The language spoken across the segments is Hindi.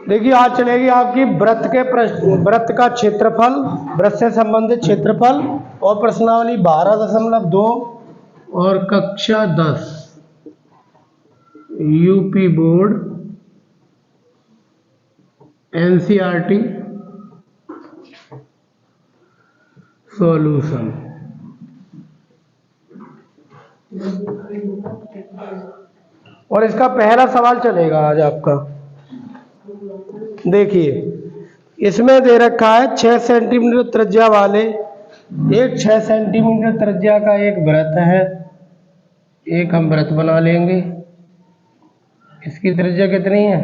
देखिए आज चलेगी आपकी वृत्त का क्षेत्रफल, वृत्त से संबंधित क्षेत्रफल और प्रश्नावली 12.2 और कक्षा 10 यूपी बोर्ड एनसीईआरटी सॉल्यूशन। और इसका पहला सवाल चलेगा आज आपका। देखिए इसमें दे रखा है 6 सेंटीमीटर त्रिज्या वाले एक 6 सेंटीमीटर त्रिज्या का एक वृत्त है। एक हम वृत्त बना लेंगे। इसकी त्रिज्या कितनी है?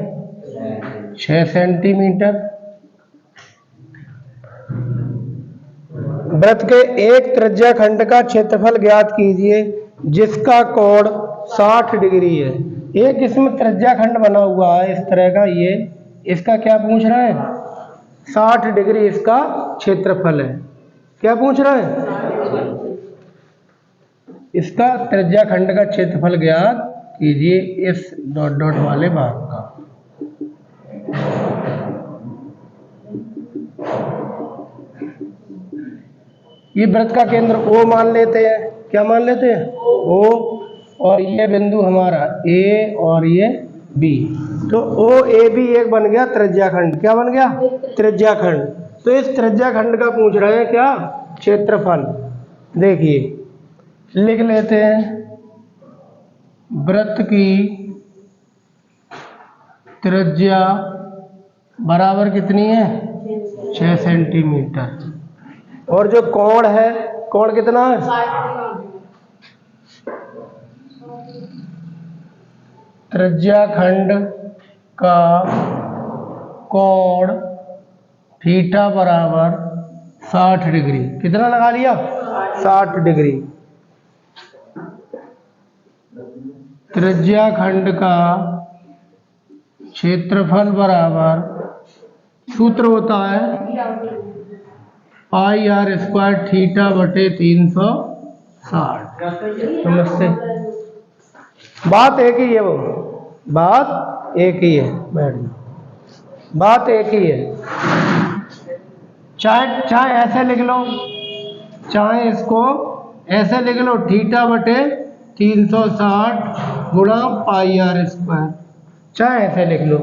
6 सेंटीमीटर। वृत्त के एक त्रिज्या खंड का क्षेत्रफल ज्ञात कीजिए जिसका कोण 60 डिग्री है। एक इसमें त्रिज्या खंड बना हुआ है इस तरह का, ये इसका क्या पूछ रहा है? 60 डिग्री इसका क्षेत्रफल है। क्या पूछ रहा है? इसका त्रिज्या खंड का क्षेत्रफल ज्ञात कीजिए इस डॉट डॉट वाले भाग का। ये वृत्त का केंद्र O मान लेते हैं। क्या मान लेते हैं? O। और ये बिंदु हमारा A और ये B। तो OAB एक बन गया त्रिज्या खंड। क्या बन गया? त्रिज्या खंड। तो इस त्रिज्या खंड का पूछ रहे हैं क्या? क्षेत्रफल। देखिए लिख लेते हैं, वृत्त की त्रिज्या बराबर कितनी है? 6 सेंटीमीटर। और जो कोण है, कोण कितना है? त्रिज्या खंड का कोण थीटा बराबर 60 डिग्री। कितना लगा लिया? 60 डिग्री। त्रिज्या खंड का क्षेत्रफल बराबर, सूत्र होता है पाई आर स्क्वायर थीटा बटे 360। नमस्ते। बात एक ही है, वो बात एक ही है मैडम, बात एक ही है। चाहे ऐसे लिख लो, चाहे इसको ऐसे लिख लो, थीटा बटे 360 गुणा पाई आर स्क्वायर। चाहे ऐसे लिख लो,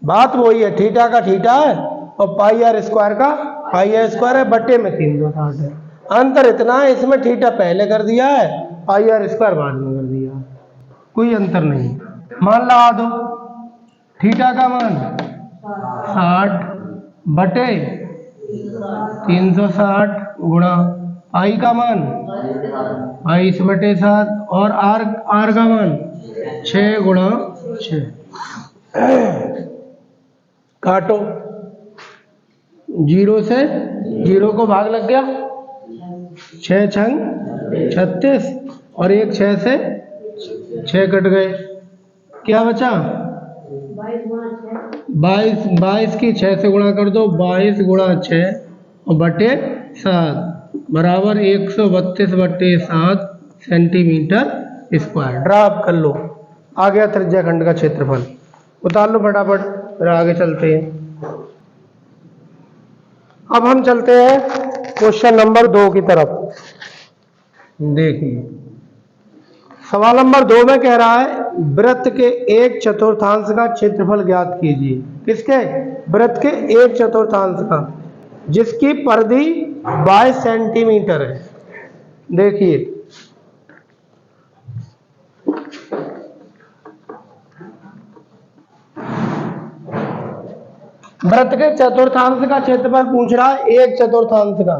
बात वही है। थीटा का थीटा है और पाई आर स्क्वायर का पाई आर स्क्वायर है, बटे में 360 है। अंतर इतना है, इसमें थीटा पहले कर दिया है, पाई आर स्क्वायर बाद में कर दिया है। कोई अंतर नहीं। मान लगा दो, थीटा का मान 60 बटे 360 गुणा पाई का मान 22 बटे 7 और आर का मान 6 गुणा 6। काटो, 0 से 0 को भाग लग गया, 6 छंग 36 और 1 6 से 6 कट गए। क्या बचा? 22 की 6 से गुणा कर दो, 22 गुणा 6 और बटे 7 बराबर 132 बटे 7 सेंटीमीटर स्क्वायर। ड्रॉप कर लो, आ गया त्रिज्या खंड का क्षेत्रफल। उतार लो फटाफट, फिर आगे चलते हैं। अब हम चलते हैं क्वेश्चन नंबर 2 की तरफ। देखिए सवाल नंबर 2 में कह रहा है वृत्त के 1/4 का क्षेत्रफल ज्ञात कीजिए। किसके? वृत्त के 1/4 का, जिसकी परिधि 22 सेंटीमीटर है। देखिए वृत्त के चतुर्थांश का क्षेत्रफल पूछ रहा है, 1/4 का,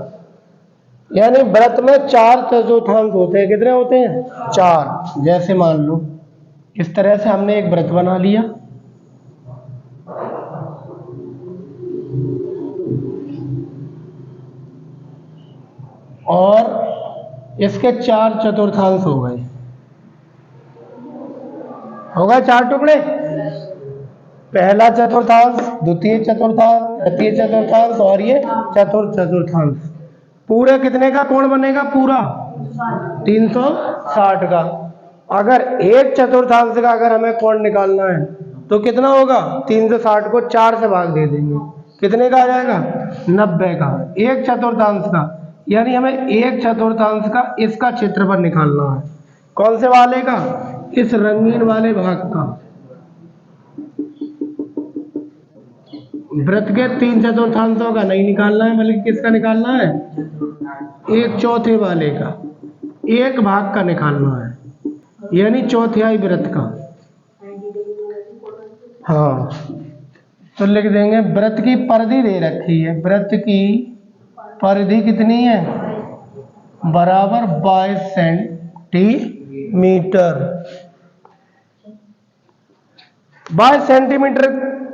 यानी वृत्त में 4 चतुर्थांश होते हैं। कितने होते हैं? 4। जैसे मान लो इस तरह से हमने एक वृत्त बना लिया, और इसके 4 चतुर्थांश हो गए। हो गए 4 टुकड़े। पहला चतुर्थांश, द्वितीय चतुर्थांश, तृतीय चतुर्थांश और ये चतुर्थ चतुर्थांश। पूरे कितने का कोण बनेगा? पूरा 360 का। अगर एक चतुर्थांश का अगर हमें कोण निकालना है तो कितना होगा, 360 को 4 से भाग दे देंगे, कितने का आ जाएगा, 90 का, एक चतुर्थांश का। यानी हमें एक चतुर्थांश का इसका क्षेत्रफल निकालना है। कौन से वाले का, इस रंगीन वाले भाग का। वृत्त के 3 चतुर्थांशों का नहीं निकालना है, बल्कि किसका निकालना है, एक चौथे वाले का, एक भाग का निकालना है, यानी चौथाई वृत्त का। हाँ, तो लिख देंगे वृत्त की परिधि दे रखी है, वृत्त की परिधि कितनी है, बराबर 22 सेंटीमीटर। 22 सेंटीमीटर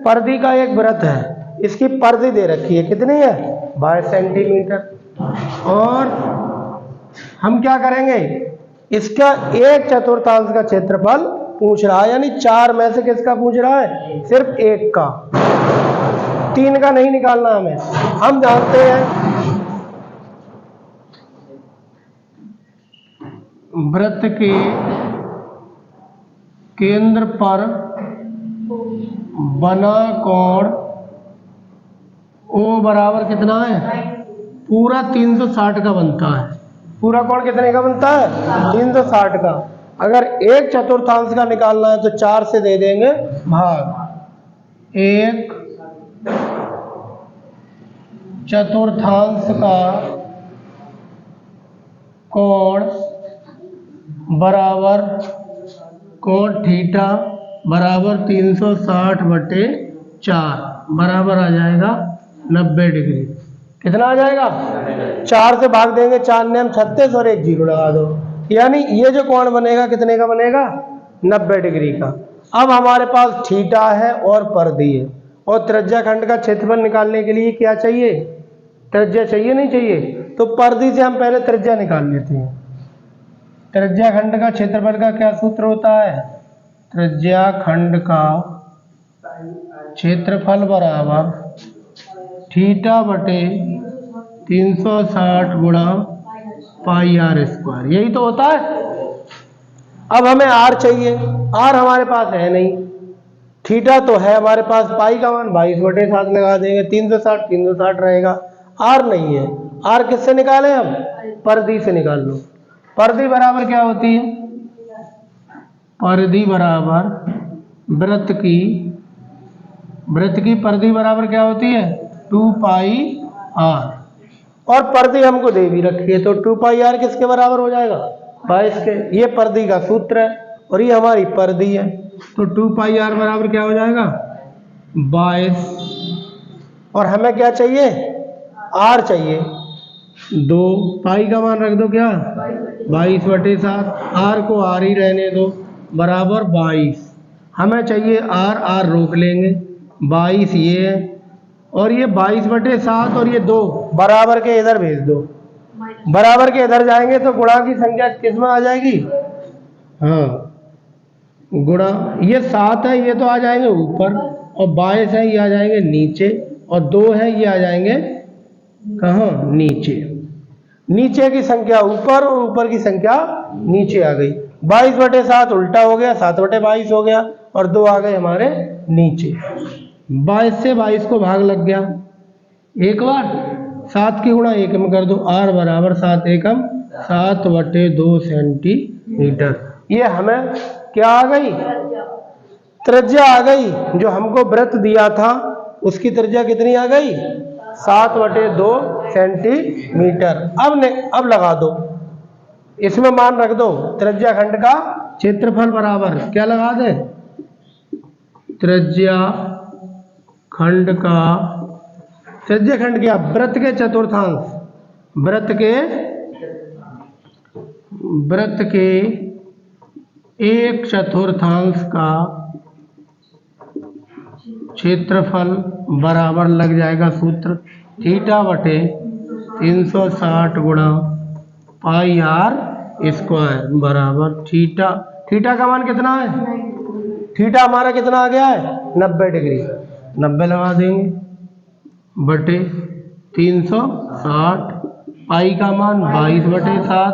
परिधि का एक वृत्त है, इसकी परिधि दे रखी है, कितनी है, 22 सेंटीमीटर। और हम क्या करेंगे, इसका एक चतुर्थांश का क्षेत्रफल पूछ रहा है, यानी 4 में से किसका पूछ रहा है, सिर्फ एक का, 3 का नहीं निकालना हमें। हम जानते हैं वृत्त के केंद्र पर बना कोण ओ बराबर कितना है, पूरा 360 का बनता है। पूरा कोण कितने का बनता है, 360 का। अगर एक चतुर्थांश का निकालना है तो 4 से दे देंगे भाग, एक चतुर्थांश का कोण बराबर कोण थीटा बराबर 360/4 बराबर आ जाएगा 90 डिग्री। कितना आ जाएगा, 4 से भाग देंगे, 4 ने हम 36 और एक 0 लगा दो, यानी ये जो कोण बनेगा कितने का बनेगा, 90 डिग्री का। अब हमारे पास थीटा है और परिधि है, और त्रिज्या खंड का क्षेत्रफल निकालने के लिए क्या चाहिए, त्रिज्या चाहिए, नहीं चाहिए, तो परिधि से हम पहले त्रिज्या निकाल लेते हैं। त्रिज्या खंड का क्षेत्रफल का क्या सूत्र होता है, त्रिज्या खंड का क्षेत्रफल बराबर थीटा बटे 360 गुणा पाई आर स्क्वायर, यही तो होता है। अब हमें आर चाहिए, आर हमारे पास है नहीं, थीटा तो है हमारे पास, पाई का मान 22/7 लगा देंगे, 360 रहेगा, आर नहीं है। आर किससे निकालें हम, परिधि से निकाल लो। परिधि बराबर क्या होती है, परिधि बराबर वृत्त की परिधि बराबर क्या होती है, 2 पाई आर, और परिधि हमको दे भी रखी है, तो 2 पाई आर किसके बराबर हो जाएगा, 22 के। ये परिधि का सूत्र है और ये हमारी परिधि है, तो 2 पाई आर बराबर क्या हो जाएगा, 22। और हमें क्या चाहिए, आर चाहिए, 2 पाई का मान रख दो क्या, 22/7, आर को आर ही रहने दो, बराबर 22। हमें चाहिए आर, आर रोक लेंगे, 22 ये है, और ये 22/7 और ये 2 बराबर के इधर भेज दो, बराबर के इधर जाएंगे तो गुणा की संख्या किसमें आ जाएगी, हाँ गुणा, ये 7 है ये तो आ जाएंगे ऊपर, और 22 है ये आ जाएंगे नीचे, और 2 है ये आ जाएंगे कहाँ, नीचे। नीचे की संख्या ऊपर और ऊपर की संख्या नीचे आ गई, 22/7 उल्टा हो गया, 7/22 हो गया, और 2 आ गए हमारे नीचे। 22 से 22 को भाग लग गया एक बार, 7 की गुणा 1 में कर दो, आर बराबर 7 एकम 7/2 सेंटीमीटर। ये हमें क्या आ गई, त्रिज्या आ गई, जो हमको वृत्त दिया था उसकी त्रिज्या कितनी आ गई, 7/2 सेंटीमीटर। अब लगा दो, इसमें मान रख दो, त्रिज्या खंड का क्षेत्रफल बराबर क्या लगा दे, त्रिज्या खंड क्या, वृत्त के चतुर्थांश, वृत्त के एक चतुर्थांश का क्षेत्रफल बराबर लग जाएगा सूत्र, थीटा बटे 360 गुणा पाई आर स्क्वायर बराबर थीटा का मान कितना है, थीटा हमारा कितना आ गया है, 90 डिग्री, 90 लगा देंगे बटे 360, पाई का मान 22/7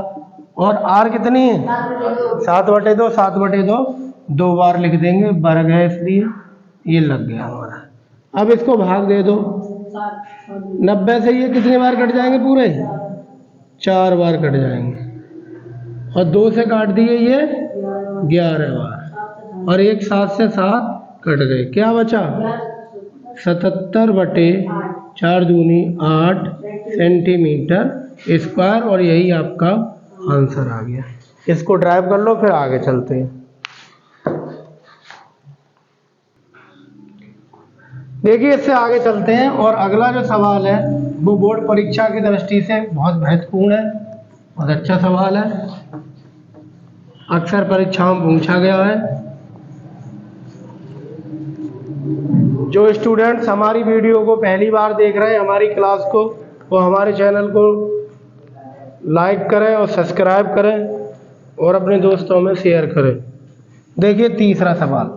और आर कितनी है 7/2। 7/2 2 बार लिख देंगे, वर्ग है इसलिए ये लग गया हमारा। अब इसको भाग दे दो 90 से, ये कितनी बार कट जाएंगे पूरे 4 बार कट जाएंगे, और 2 से काट दिए ये 11 बार, और एक 7 से 7 कट गए, क्या बचा 77/4 दूनी 8 सेंटीमीटर स्क्वायर, और यही आपका आंसर आ गया। इसको ड्राइव कर लो, फिर आगे चलते हैं। देखिए इससे आगे चलते हैं, और अगला जो सवाल है वो बोर्ड परीक्षा की दृष्टि से बहुत महत्वपूर्ण है, बहुत अच्छा सवाल है, अक्सर परीक्षाओं में पूछा गया है। जो स्टूडेंट्स हमारी वीडियो को पहली बार देख रहे हैं, हमारी क्लास को, वो हमारे चैनल को लाइक करें और सब्सक्राइब करें और अपने दोस्तों में शेयर करें। देखिए तीसरा सवाल,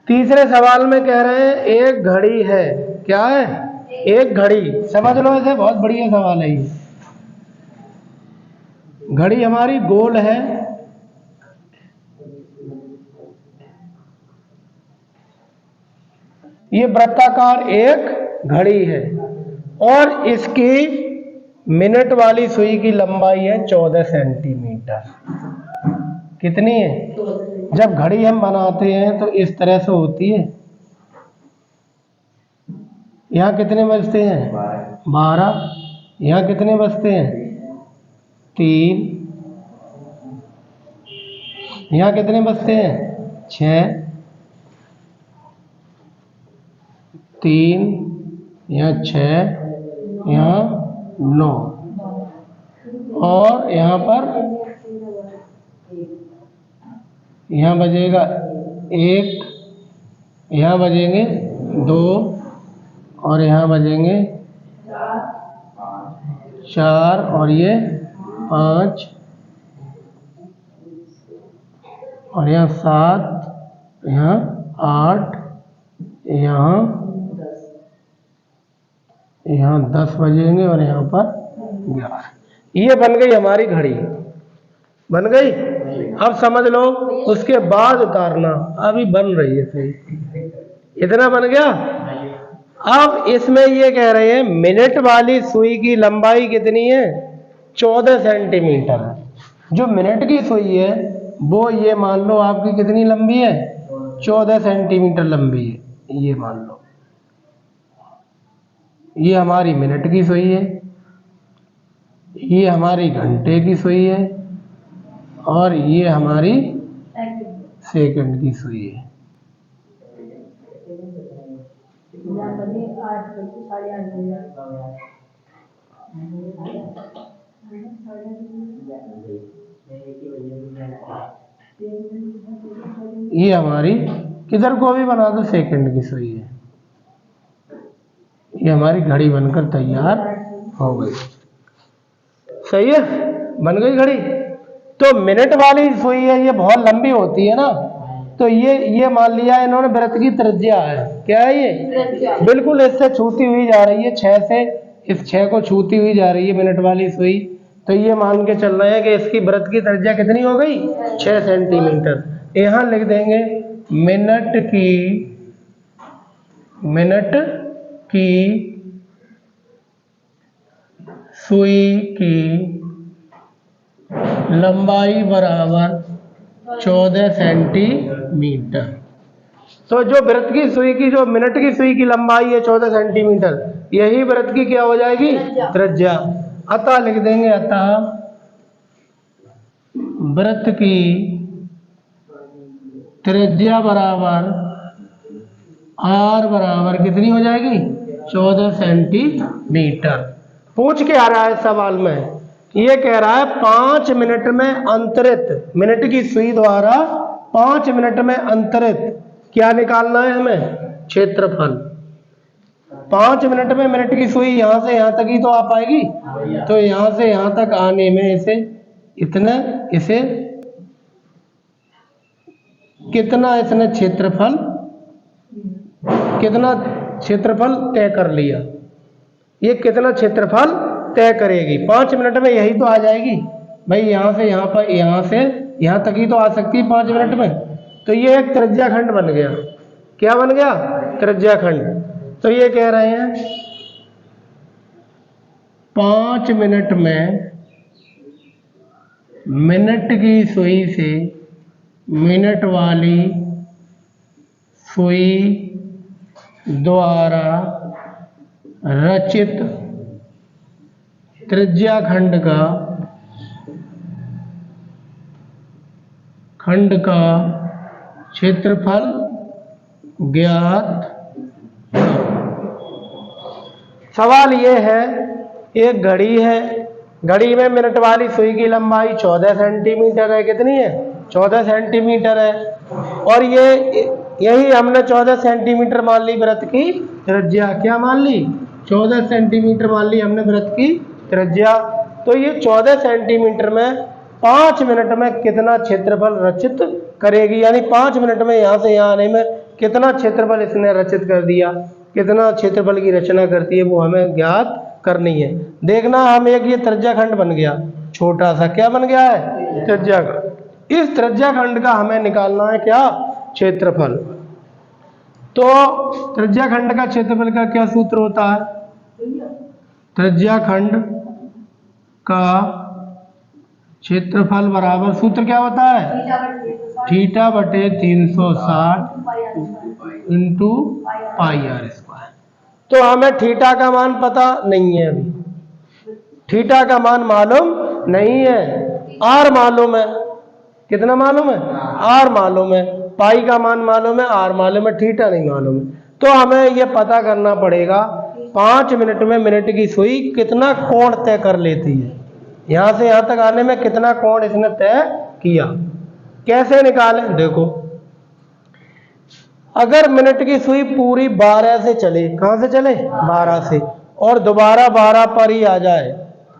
तीसरे सवाल में कह रहे हैं एक घड़ी है, क्या है एक घड़ी, समझ लो इसे, बहुत बढ़िया सवाल है ये। घड़ी हमारी गोल है, ये वृत्ताकार एक घड़ी है, और इसकी मिनट वाली सुई की लंबाई है 14 सेंटीमीटर। कितनी है? जब घड़ी हम बनाते हैं तो इस तरह से होती है, यहाँ कितने बजते हैं 12, यहाँ कितने बजते हैं 3, यहाँ कितने बजते हैं 6, 3, यहाँ 6, यहाँ 9, और यहाँ पर यहाँ बजेगा 1, यहाँ बजेंगे 2, और यहाँ बजेंगे 4, और ये 5, और यहाँ 7, यहाँ 8, यहाँ 10 बजेंगे, और यहाँ पर 11। ये बन गई हमारी घड़ी, बन गई। अब समझ लो उसके बाद उतारना, अभी बन रही है सही, इतना बन गया। अब इसमें ये कह रहे हैं मिनट वाली सुई की लंबाई कितनी है 14 सेंटीमीटर है। जो मिनट की सुई है वो ये मान लो आपकी कितनी लंबी है 14 सेंटीमीटर लंबी है, ये मान लो। ये हमारी मिनट की सुई है, ये हमारी घंटे की सुई है, और ये हमारी सेकंड की सुई है। ये हमारी किधर को भी बना दो सेकंड की सुई है। ये हमारी घड़ी बनकर तैयार हो गई, सही है, बन गई घड़ी। तो मिनट वाली सुई है, ये बहुत लंबी होती है ना, तो ये मान लिया इन्होंने वृत्त की त्रिज्या है, क्या है ये बिल्कुल इससे छूती हुई जा रही है, 6 से इस 6 को छूती हुई जा रही है मिनट वाली सुई। तो ये मान के चल रहे हैं कि इसकी वृत्त की त्रिज्या कितनी हो गई 6 सेंटीमीटर। यहाँ लिख देंगे मिनट की सुई की लंबाई बराबर 14 सेंटीमीटर। तो जो वृत्त की सुई की, जो मिनट की सुई की लंबाई है 14 सेंटीमीटर, यही वृत्त की क्या हो जाएगी त्रिज्या। अतः लिख देंगे, अतः वृत्त की त्रिज्या बराबर आर बराबर कितनी हो जाएगी 14 सेंटीमीटर। पूछ के आ रहा है सवाल में, ये कह रहा है 5 मिनट में अंतरित, मिनट की सुई द्वारा 5 मिनट में अंतरित क्या निकालना है हमें क्षेत्रफल। 5 मिनट में मिनट की सुई यहाँ से यहाँ तक ही तो आ पाएगी, तो यहाँ से यहाँ तक आने में इसे कितना इसने क्षेत्रफल तय कर लिया। ये कितना क्षेत्रफल तय करेगी। 5 मिनट में यही तो आ जाएगी भाई, यहाँ से यहाँ पर, यहाँ से यहाँ तक ही तो आ सकती है 5 मिनट में। तो ये एक त्रिज्याखंड बन गया। क्या बन गया? त्रिज्याखंड। तो ये कह रहे हैं 5 मिनट में मिनट की सुई से मिनट वाली सुई द्वारा रचित त्रिज्याखंड का क्षेत्रफल ज्ञात। सवाल ये है, एक घड़ी है, घड़ी में मिनट वाली सुई की लंबाई 14 सेंटीमीटर है। कितनी है? 14 सेंटीमीटर है। और यही हमने 14 सेंटीमीटर मान ली वृत्त की त्रिज्या। क्या मान ली? 14 सेंटीमीटर मान ली हमने वृत्त की त्रिज्या। तो ये 14 सेंटीमीटर में 5 मिनट में कितना क्षेत्रफल रचित करेगी, यानी 5 मिनट में यहाँ से यहाँ आने में कितना क्षेत्रफल इसने रचित कर दिया, कितना क्षेत्रफल की रचना करती है, वो हमें ज्ञात करनी है। देखना, हम एक ये त्रिज्याखंड बन गया छोटा सा। क्या बन गया है? त्रिज्याखंड। इस त्रिज्याखंड का हमें निकालना है क्या? क्षेत्रफल। तो त्रिज्याखंड का क्षेत्रफल का क्या सूत्र होता है? त्रिज्याखंड का क्षेत्रफल बराबर, सूत्र क्या होता है? थीटा बटे 360 इंटू पाई आर स्क्वायर। तो हमें थीटा का मान पता नहीं है अभी, थीटा का मान मालूम नहीं है, आर मालूम है। कितना मालूम है? आर मालूम है। पाई का मान मालूम है, आर मालूम है, थीटा नहीं मालूम है। तो हमें यह पता करना पड़ेगा 5 मिनट में मिनट की सुई कितना कोण तय कर लेती है, यहां से यहां तक आने में कितना कोण इसने तय किया। कैसे निकालें? देखो, अगर मिनट की सुई पूरी 12 से चले, कहां से चले? 12 से, और दोबारा 12 पर ही आ जाए,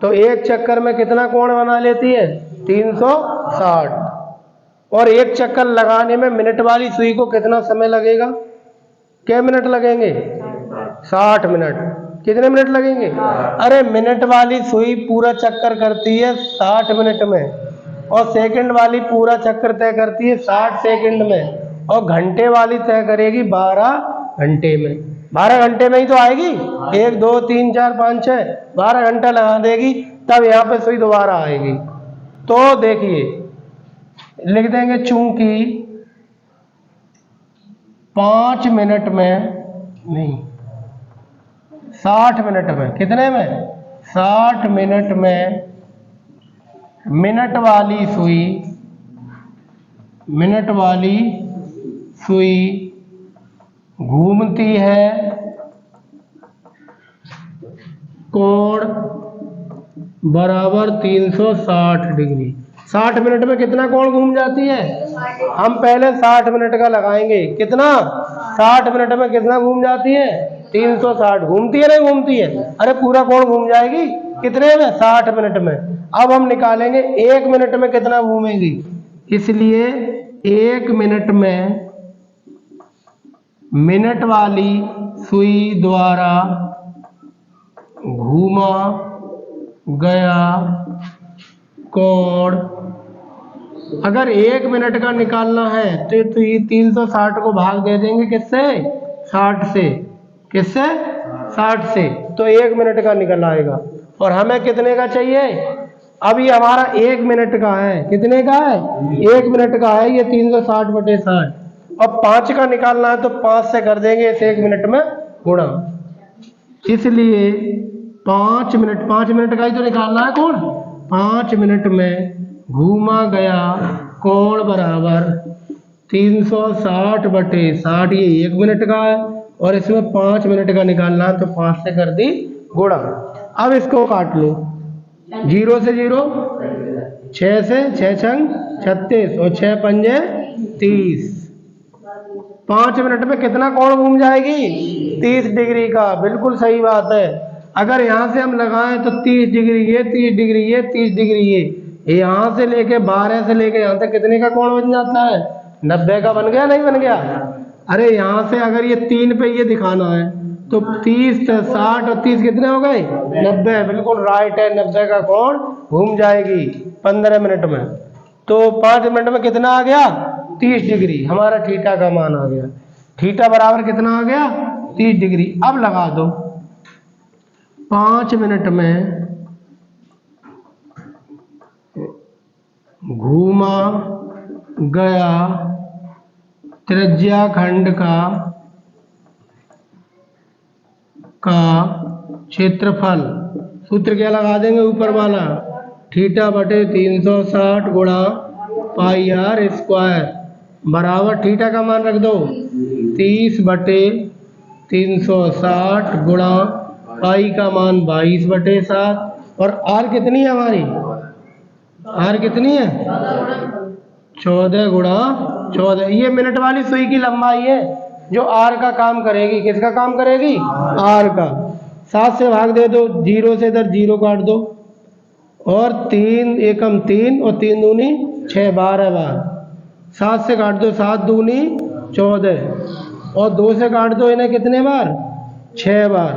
तो एक चक्कर में कितना कोण बना लेती है? 360। और एक चक्कर लगाने में मिनट वाली सुई को कितना समय लगेगा? क्या मिनट लगेंगे? 60 मिनट। कितने मिनट लगेंगे? अरे मिनट वाली सुई पूरा चक्कर करती है 60 मिनट में, और सेकंड वाली पूरा चक्कर तय करती है 60 सेकंड में, और घंटे वाली तय करेगी 12 घंटे में। 12 घंटे में ही तो आएगी। 1 2 3 4 5 6 12 घंटा लगा देगी, तब यहाँ पे सुई दोबारा आएगी। तो देखिए, लिख देंगे चूंकि 5 मिनट में नहीं, 60 मिनट में, कितने में? 60 मिनट में मिनट वाली सुई घूमती है कोण बराबर 360 डिग्री। 60 मिनट में कितना कोण घूम जाती है? हम पहले 60 मिनट का लगाएंगे। कितना? 60 मिनट में कितना घूम जाती है? 360। घूमती है नहीं घूमती है? अरे पूरा कोण घूम जाएगी। कितने में? 60 मिनट में। अब हम निकालेंगे 1 मिनट में कितना घूमेगी। इसलिए 1 मिनट में मिनट वाली सुई द्वारा घूमा गया कोण, अगर 1 मिनट का निकालना है तो ये 360 को भाग दे देंगे किससे? 60 से। किससे? 60 से। तो 1 मिनट का निकल आएगा। और हमें कितने का चाहिए? अभी हमारा 1 मिनट का है। कितने का है? 1 मिनट का है। ये 360 बटे 60। अब 5 का निकालना है तो 5 से कर देंगे इस 1 मिनट में गुणा। इसलिए 5 मिनट का ही तो निकालना है कोण। 5 मिनट में घूमा गया कोण बराबर 360 बटे 60। ये 1 मिनट का है, और इसमें 5 मिनट का निकालना है तो 5 से कर दी गुणा। अब इसको काट लो। 0 से 0, 6 से 6 छंग 36, और 6 पंजे 30। 5 मिनट में कितना कोण घूम जाएगी? 30 डिग्री का। बिल्कुल सही बात है। अगर यहाँ से हम लगाएं तो 30 डिग्री ये, 30 डिग्री ये, 30 डिग्री ये, यहाँ से लेके 12 से लेके यहाँ तक कितने का कोण बन जाता है? 90 का बन गया नहीं बन गया? अरे यहाँ से अगर ये 3 पे ये दिखाना है तो 30 60 और 30 कितने हो गए 90, बिल्कुल राइट है। 90 का कोण घूम जाएगी 15 मिनट में। तो 5 मिनट में कितना आ गया 30 डिग्री, हमारा थीटा का मान आ गया। थीटा बराबर कितना आ गया 30 डिग्री। अब लगा दो 5 मिनट में घूमा गया त्रिज्या खंड का क्षेत्रफल, सूत्र क्या लगा देंगे ऊपर वाला, थीटा बटे 360 गुणा पाई आर स्क्वायर बराबर थीटा का मान रख दो 30 बटे 360 गुणा पाई का मान 22 बटे 7 और आर कितनी है हमारी, आर कितनी है 14 गुणा 14। ये मिनट वाली सुई की लंबाई है जो आर का काम करेगी। किसका काम करेगी आर का। 7 से भाग दे दो, 0 से इधर 0 काट दो और 3 एकम 3 और 3 दूनी 6, 12 बार। 7 से काट दो, 7 दूनी 14 और 2 से काट दो इन्हें कितने बार 6 बार।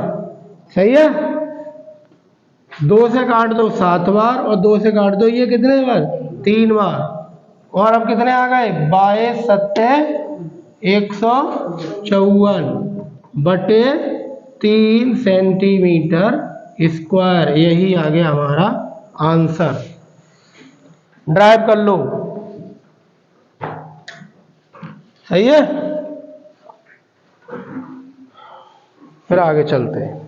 सही है। 2 से काट दो 7 बार और 2 से काट दो ये कितने बार 3 बार। और अब कितने आ गए 22 सत्ते 154 बटे 3 सेंटीमीटर स्क्वायर। यही आ गया हमारा आंसर। ड्राइव कर लो। सही है। फिर आगे चलते हैं।